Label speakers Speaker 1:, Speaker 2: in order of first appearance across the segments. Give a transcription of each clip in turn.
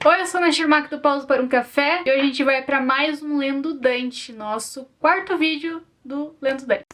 Speaker 1: Oi, eu sou a Nath Schumacher do Pausa para um Café e hoje a gente vai para mais um Lendo Dante, nosso quarto vídeo do Lendo Dante.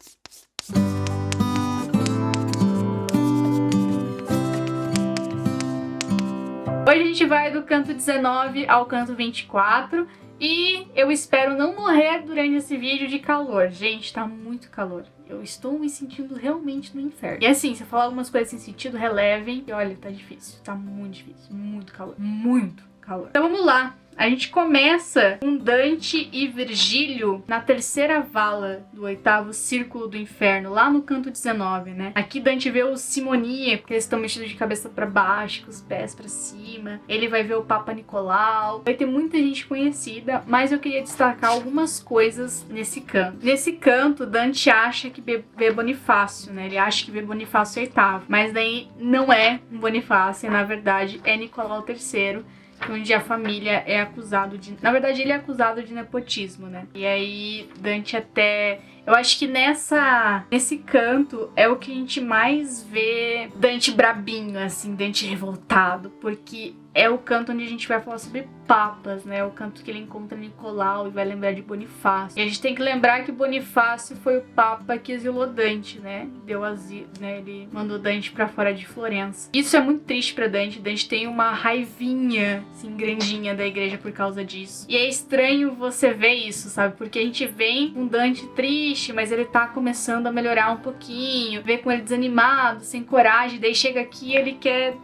Speaker 1: Hoje a gente vai do canto 19 ao canto 24 e eu espero não morrer durante esse vídeo de calor. Gente, tá muito calor. Eu estou me sentindo realmente no inferno. E assim, se eu falar algumas coisas sem sentido, relevem. E olha, tá difícil. Tá muito difícil. Muito calor. Muito calor. Então vamos lá. A gente começa com Dante e Virgílio na terceira vala do oitavo círculo do inferno, lá no canto 19, né? Aqui Dante vê os simoníacos, que eles estão mexidos de cabeça pra baixo, com os pés pra cima. Ele vai ver o Papa Nicolau. Vai ter muita gente conhecida, mas eu queria destacar algumas coisas nesse canto. Nesse canto, Dante acha que vê Bonifácio, né? Ele acha que vê Bonifácio VIII, mas daí não é um Bonifácio, na verdade é Nicolau III, onde a família é acusado de... Na verdade, ele é acusado de nepotismo, né? E aí, Dante até... Eu acho que nesse canto é o que a gente mais vê Dante brabinho, assim, Dante revoltado, porque é o canto onde a gente vai falar sobre papas, né? É o canto que ele encontra Nicolau e vai lembrar de Bonifácio. E a gente tem que lembrar que Bonifácio foi o papa que exilou Dante, né? Deu asilo, né? Ele mandou Dante pra fora de Florença. Isso é muito triste pra Dante. Dante tem uma raivinha, assim, grandinha da igreja por causa disso. E é estranho você ver isso, sabe? Porque a gente vem com Dante triste, mas ele tá começando a melhorar um pouquinho, vê com ele desanimado, sem coragem, daí chega aqui e ele quer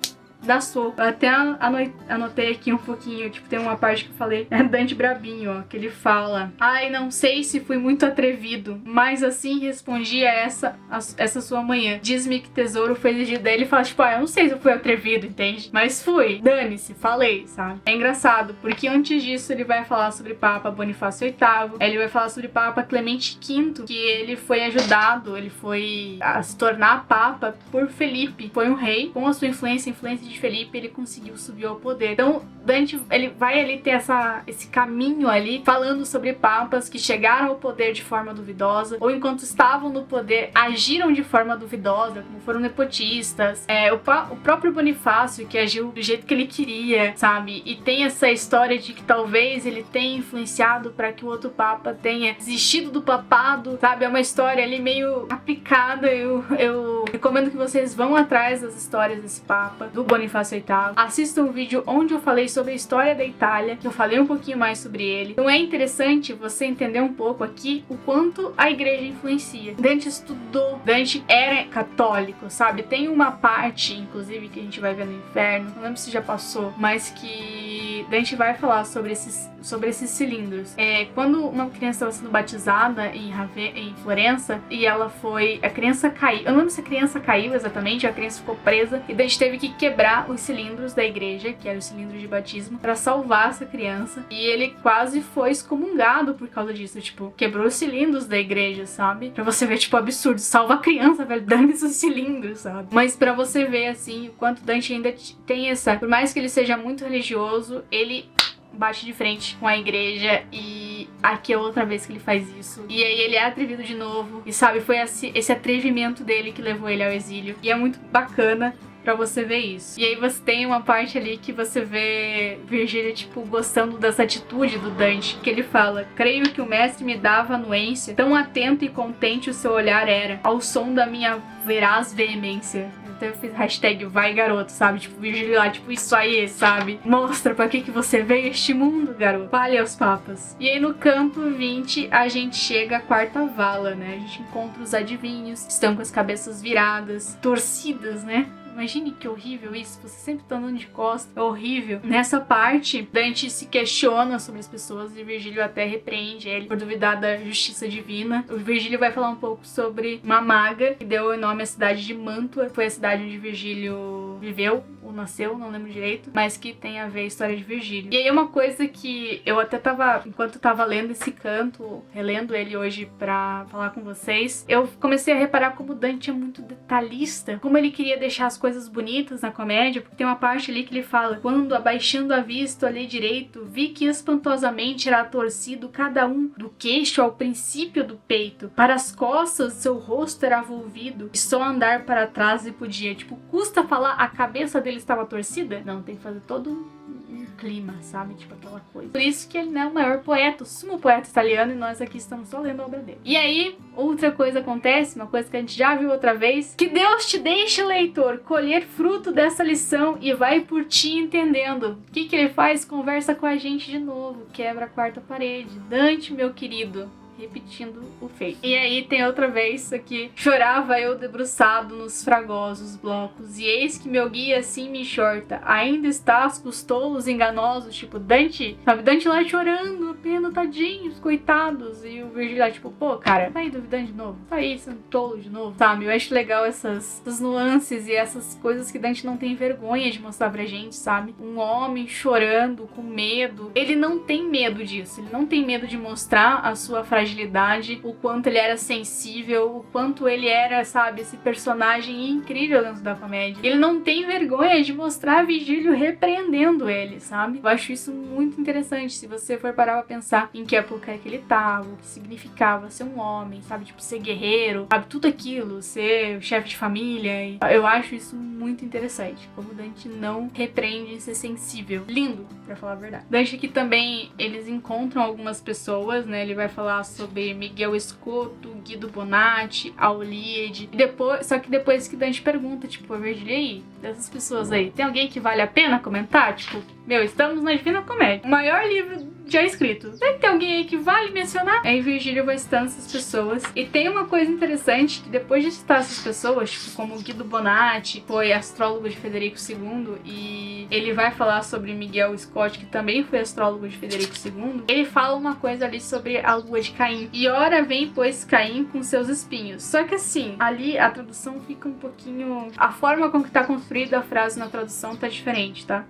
Speaker 1: dar soco. Eu até anotei aqui um pouquinho, tipo, tem uma parte que eu falei, é Dante brabinho, ó, que ele fala: ai, não sei se fui muito atrevido, mas assim respondi a essa sua manhã. Diz-me que tesouro foi exigido. Daí ele fala, tipo, eu não sei se eu fui atrevido, entende? Mas fui, dane-se, falei, sabe? É engraçado, porque antes disso ele vai falar sobre Papa Bonifácio VIII, ele vai falar sobre Papa Clemente V, que ele foi ajudado, ele foi a se tornar Papa por Felipe, foi um rei, com a sua influência de Felipe, ele conseguiu subir ao poder. Então, Dante, ele vai ali ter esse caminho ali, falando sobre papas que chegaram ao poder de forma duvidosa, ou enquanto estavam no poder, agiram de forma duvidosa, como foram nepotistas. O próprio Bonifácio, que agiu do jeito que ele queria, sabe? E tem essa história de que talvez ele tenha influenciado para que o outro papa tenha desistido do papado, sabe? É uma história ali meio aplicada. Eu recomendo que vocês vão atrás das histórias desse papa, do Bonifácio VIII. Assista um vídeo onde eu falei sobre a história da Itália, que eu falei um pouquinho mais sobre ele. Então é interessante você entender um pouco aqui o quanto a igreja influencia. Dante estudou, Dante era católico, sabe? Tem uma parte, inclusive, que a gente vai ver no inferno, não lembro se já passou, mas que Dante vai falar sobre esses cilindros. Quando uma criança estava sendo batizada em Florença, e a criança caiu, eu não lembro se a criança caiu exatamente, a criança ficou presa, e Dante teve que quebrar os cilindros da igreja, que eram os cilindros de batismo, para salvar essa criança. E ele quase foi excomungado por causa disso, tipo, quebrou os cilindros da igreja, sabe? Pra você ver, tipo, absurdo, salva a criança, velho, dane-se os cilindros, sabe? Mas pra você ver, assim, o quanto Dante ainda tem por mais que ele seja muito religioso, ele bate de frente com a igreja, e aqui é outra vez que ele faz isso. E aí ele é atrevido de novo, e sabe, foi esse atrevimento dele que levou ele ao exílio. E é muito bacana pra você ver isso. E aí você tem uma parte ali que você vê Virgílio, tipo, gostando dessa atitude do Dante, que ele fala: creio que o mestre me dava anuência, tão atento e contente o seu olhar era, ao som da minha veraz veemência. Então eu fiz hashtag vai garoto, sabe? Tipo, Virgílio lá, tipo, isso aí, sabe? Mostra pra que você veio a este mundo, garoto. Fale aos papas. E aí no canto 20 a gente chega à quarta vala, né? A gente encontra os adivinhos, estão com as cabeças viradas, torcidas, né? Imagine que horrível isso, você sempre tá andando de costas, é horrível. Nessa parte, Dante se questiona sobre as pessoas e Virgílio até repreende ele por duvidar da justiça divina. O Virgílio vai falar um pouco sobre uma maga que deu o nome à cidade de Mantua, foi a cidade onde Virgílio viveu ou nasceu, não lembro direito, mas que tem a ver a história de Virgílio. E aí uma coisa que eu até tava, enquanto eu tava lendo esse canto, relendo ele hoje pra falar com vocês, eu comecei a reparar como Dante é muito detalhista, como ele queria deixar as coisas bonitas na comédia, porque tem uma parte ali que ele fala: quando abaixando a vista olhei direito, vi que espantosamente era torcido cada um do queixo ao princípio do peito, para as costas seu rosto era volvido, e só andar para trás e podia. Tipo, custa falar a cabeça dele estava torcida? Não, tem que fazer todo clima, sabe? Tipo aquela coisa. Por isso que ele é o maior poeta, o sumo poeta italiano, e nós aqui estamos só lendo a obra dele. E aí, outra coisa acontece, uma coisa que a gente já viu outra vez, que Deus te deixe, leitor, colher fruto dessa lição e vai por ti entendendo. O que ele faz? Conversa com a gente de novo, quebra a quarta parede. Dante, meu querido, repetindo o feito. E aí tem outra vez aqui. Chorava eu debruçado nos fragosos blocos, e eis que meu guia assim me enxorta. Ainda estás com os tolos enganosos, tipo Dante, sabe? Dante lá chorando, pena, tadinhos, coitados. E o Virgílio lá, tipo, pô, cara, tá aí duvidando de novo? Tá aí sendo tolo de novo, sabe? Eu acho legal essas nuances e essas coisas que Dante não tem vergonha de mostrar pra gente, sabe? Um homem chorando, com medo. Ele não tem medo disso. Ele não tem medo de mostrar a sua fragilidade, o quanto ele era sensível, o quanto ele era, sabe, esse personagem incrível dentro da comédia. Ele não tem vergonha de mostrar Virgílio repreendendo ele, sabe? Eu acho isso muito interessante, se você for parar pra pensar em que época que ele tava, o que significava ser um homem, sabe? Tipo, ser guerreiro, sabe? Tudo aquilo, ser chefe de família. Eu acho isso muito interessante, como Dante não repreende em ser sensível. Lindo, pra falar a verdade. Dante aqui também, eles encontram algumas pessoas, né? Ele vai falar sobre Miguel Escoto, Guido Bonatti, Aulíade. Só que depois que Dante pergunta, tipo, Virgílio, aí, dessas pessoas aí, tem alguém que vale a pena comentar? Tipo, meu, estamos na Divina Comédia, o maior livro já escrito. Será que tem alguém aí que vale mencionar? Aí Virgílio vai citando essas pessoas. E tem uma coisa interessante, que depois de citar essas pessoas, tipo, como Guido Bonatti, foi astrólogo de Frederico II, e ele vai falar sobre Miguel Scott, que também foi astrólogo de Frederico II, ele fala uma coisa ali sobre a lua de Caim. E ora vem, pois, Caim com seus espinhos. Só que assim, ali a tradução fica um pouquinho... A forma com que tá construída a frase na tradução tá diferente, tá?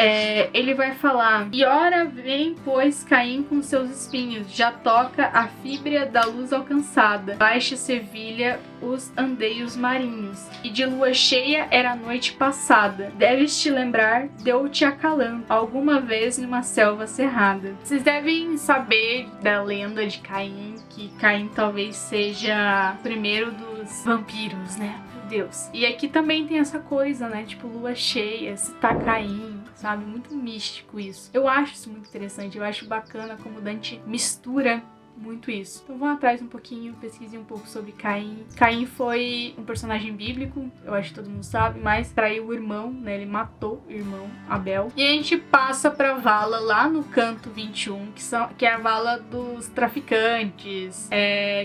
Speaker 1: Ele vai falar, e ora vem, pois, Caim com seus espinhos, já toca a fíbria da luz alcançada. Baixa Sevilha os andeios marinhos, e de lua cheia era a noite passada. Deves te lembrar, deu-te acalando, alguma vez numa selva cerrada. Vocês devem saber da lenda de Caim, que Caim talvez seja o primeiro dos vampiros, né? Deus. E aqui também tem essa coisa, né? Tipo, lua cheia, se tá Caim, sabe? Muito místico isso. Eu acho isso muito interessante. Eu acho bacana como Dante mistura muito isso. Então vão atrás um pouquinho, pesquisem um pouco sobre Caim. Caim foi um personagem bíblico, eu acho que todo mundo sabe, mas traiu o irmão, né? Ele matou o irmão Abel. E a gente passa pra vala lá no canto 21, que é a vala dos traficantes.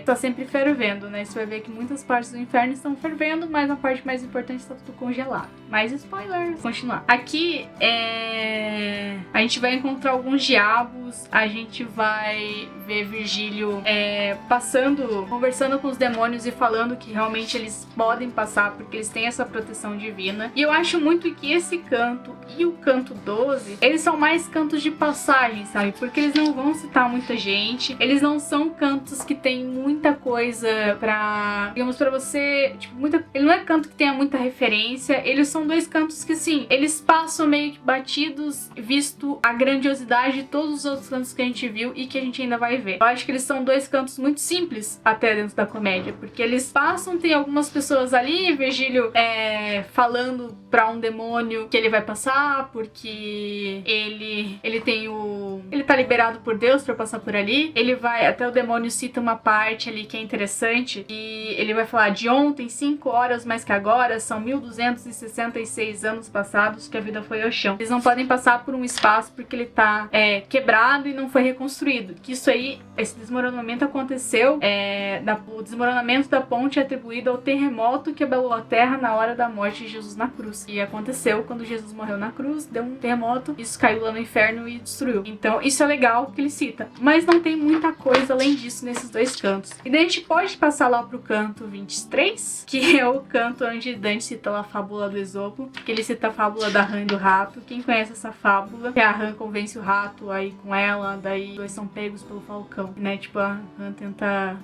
Speaker 1: Tá sempre fervendo, né? Você vai ver que muitas partes do inferno estão fervendo, mas a parte mais importante está tudo congelado. Mais spoilers. Continuar. Aqui a gente vai encontrar alguns diabos, a gente vai ver Virgílio conversando com os demônios e falando que realmente eles podem passar porque eles têm essa proteção divina. E eu acho muito que esse canto e o canto 12, eles são mais cantos de passagem, sabe? Porque eles não vão citar muita gente, eles não são cantos que tem muita coisa pra, digamos, pra você, tipo, ele não é canto que tenha muita referência, eles são dois cantos que, sim, eles passam meio que batidos, visto a grandiosidade de todos os outros cantos que a gente viu e que a gente ainda vai ver. Eu acho que eles são dois cantos muito simples até dentro da comédia, porque eles passam, tem algumas pessoas ali, Virgílio falando pra um demônio que ele vai passar, porque ele tá liberado por Deus pra passar por ali. Ele vai, até o demônio cita uma parte ali que é interessante, e ele vai falar, de ontem, 5 horas mais que agora, são 1266 anos passados que a vida foi ao chão. Eles não podem passar por um espaço porque ele tá quebrado e não foi reconstruído. Que isso aí, esse desmoronamento aconteceu, o desmoronamento da ponte é atribuído ao terremoto que abalou a terra na hora da morte de Jesus na cruz. E aconteceu quando Jesus morreu na cruz, deu um terremoto, isso caiu lá no inferno e destruiu. Então isso é legal que ele cita, mas não tem muita coisa além disso nesses dois cantos. E daí a gente pode passar lá pro canto 23, que é o canto onde Dante cita lá a fábula do Esopo, que ele cita a fábula da rã e do rato. Quem conhece essa fábula? Que a rã convence o rato aí com ela, daí os dois são pegos pelo falcão, né? Tipo, a rã tenta,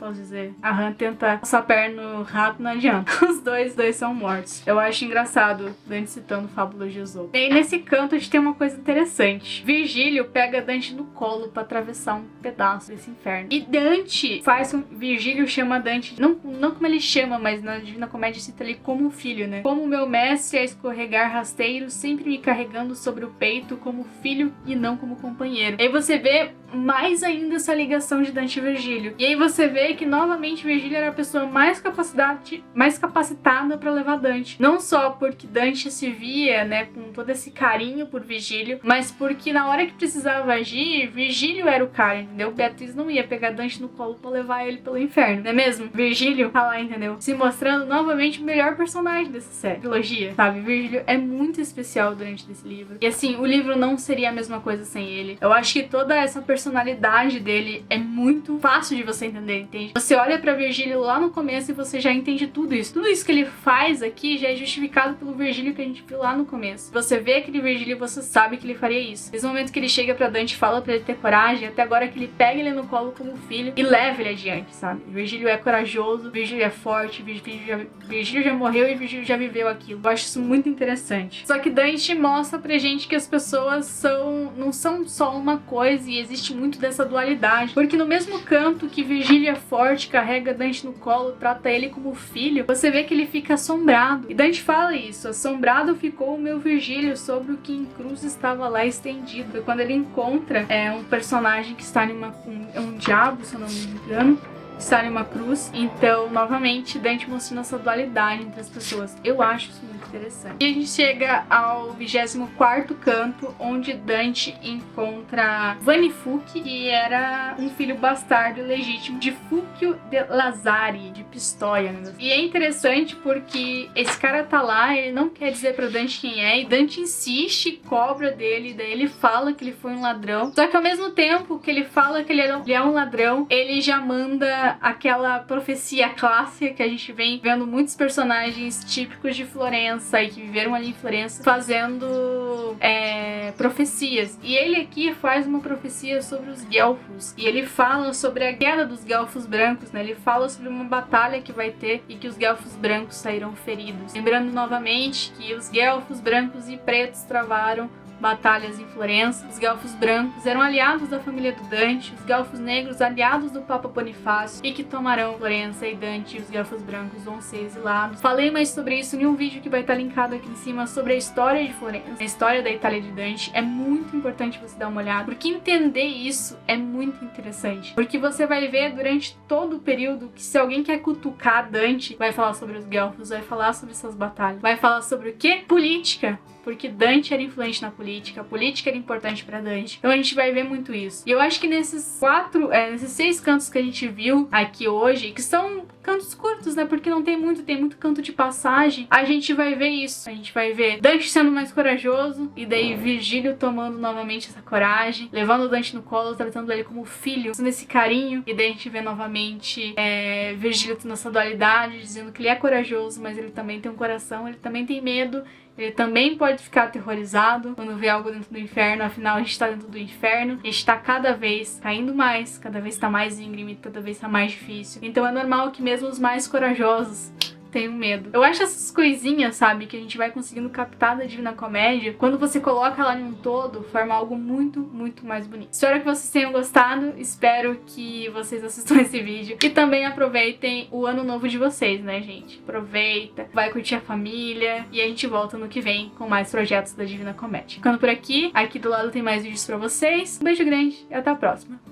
Speaker 1: a rã tenta passar a perna no rato, não adianta. Os dois são mortos. Eu acho engraçado Dante citando fábula de Esopo. E aí nesse canto a gente tem uma coisa interessante. Virgílio pega Dante no colo pra atravessar um pedaço desse inferno. E Dante faz com... Virgílio chama Dante, não como ele chama, mas na Divina Comédia cita ele como filho, né? Como meu mestre a escorregar rasteiros, sempre me carregando sobre o peito como filho e não como companheiro. E aí você vê mais ainda essa ligação de Dante e Virgílio. E aí você vê que novamente Virgílio era a pessoa mais capacitada para levar Dante. Não só porque Dante se via, né, com todo esse carinho por Virgílio, mas porque na hora que precisava agir, Virgílio era o cara, entendeu? Beatriz não ia pegar Dante no colo pra levar ele pelo inferno, não é mesmo? Virgílio tá lá, entendeu? Se mostrando novamente o melhor personagem dessa trilogia, sabe? Virgílio é muito especial durante esse livro. E assim, o livro não seria a mesma coisa sem ele. Eu acho que toda essa personalidade dele é muito fácil de você entender, entende? Você olha pra Virgílio lá no começo e você já entende tudo isso. Tudo isso que ele faz aqui já é justificado pelo Virgílio que a gente viu lá no começo. Você vê aquele Virgílio, você sabe que ele faria isso. Desde o momento que ele chega pra Dante e fala pra ele ter coragem, até agora que ele pega ele no colo como filho e leva ele adiante, sabe? Virgílio é corajoso, Virgílio é forte, Virgílio já morreu e Virgílio já viveu aquilo. Eu acho isso muito interessante. Só que Dante mostra pra gente que as pessoas não são só uma coisa e existe muito dessa dualidade. Porque no mesmo canto que Virgílio é forte, carrega Dante no colo, trata ele como filho, você vê que ele fica assombrado. E Dante fala isso: assombrado ficou o meu Virgílio sobre o que em cruz estava lá estendido. E quando ele encontra um personagem que está um diabo, se eu não me engano, está em uma cruz. Então, novamente, Dante mostrando essa dualidade entre as pessoas. Eu acho isso muito interessante. E a gente chega ao 24º canto, onde Dante encontra Vanifuc, que era um filho bastardo legítimo de Fúquio de Lazari, de Pistoia, né? E é interessante porque esse cara tá lá, ele não quer dizer pra Dante quem é, e Dante insiste, cobra dele, daí ele fala que ele foi um ladrão. Só que ao mesmo tempo que ele fala que ele é um ladrão, ele já manda aquela profecia clássica que a gente vem vendo muitos personagens típicos de Florença e que viveram ali em Florença fazendo profecias. E ele aqui faz uma profecia sobre os guelfos. E ele fala sobre a queda dos guelfos brancos, né? Ele fala sobre uma batalha que vai ter e que os guelfos brancos saíram feridos. Lembrando novamente que os guelfos brancos e pretos travaram batalhas em Florença. Os guelfos brancos eram aliados da família do Dante, os guelfos negros aliados do Papa Bonifácio, e que tomarão Florença, e Dante e os guelfos brancos vão ser exilados. Falei mais sobre isso em um vídeo que vai estar linkado aqui em cima sobre a história de Florença, a história da Itália de Dante. É muito importante você dar uma olhada, porque entender isso é muito interessante, porque você vai ver durante todo o período que se alguém quer cutucar Dante, vai falar sobre os guelfos, vai falar sobre essas batalhas, vai falar sobre o quê? Política. Porque Dante era influente na política, a política era importante pra Dante. Então a gente vai ver muito isso. E eu acho que nesses 6 cantos que a gente viu aqui hoje, que são cantos curtos, né? Porque não tem muito canto de passagem. A gente vai ver isso. A gente vai ver Dante sendo mais corajoso, e daí Virgílio tomando novamente essa coragem, levando Dante no colo, tratando ele como filho, sendo esse carinho. E daí a gente vê novamente Virgílio tendo essa dualidade, dizendo que ele é corajoso, mas ele também tem um coração, ele também tem medo. Ele também pode ficar aterrorizado quando vê algo dentro do inferno. Afinal, a gente está dentro do inferno. A gente está cada vez caindo mais. Cada vez está mais íngreme. Cada vez está mais difícil. Então é normal que mesmo os mais corajosos tenho medo. Eu acho essas coisinhas, sabe, que a gente vai conseguindo captar da Divina Comédia, quando você coloca ela em um todo, forma algo muito, muito mais bonito. Espero que vocês tenham gostado, espero que vocês assistam esse vídeo e também aproveitem o ano novo de vocês, né, gente? Aproveita, vai curtir a família e a gente volta no que vem com mais projetos da Divina Comédia. Ficando por aqui, aqui do lado tem mais vídeos pra vocês. Um beijo grande e até a próxima.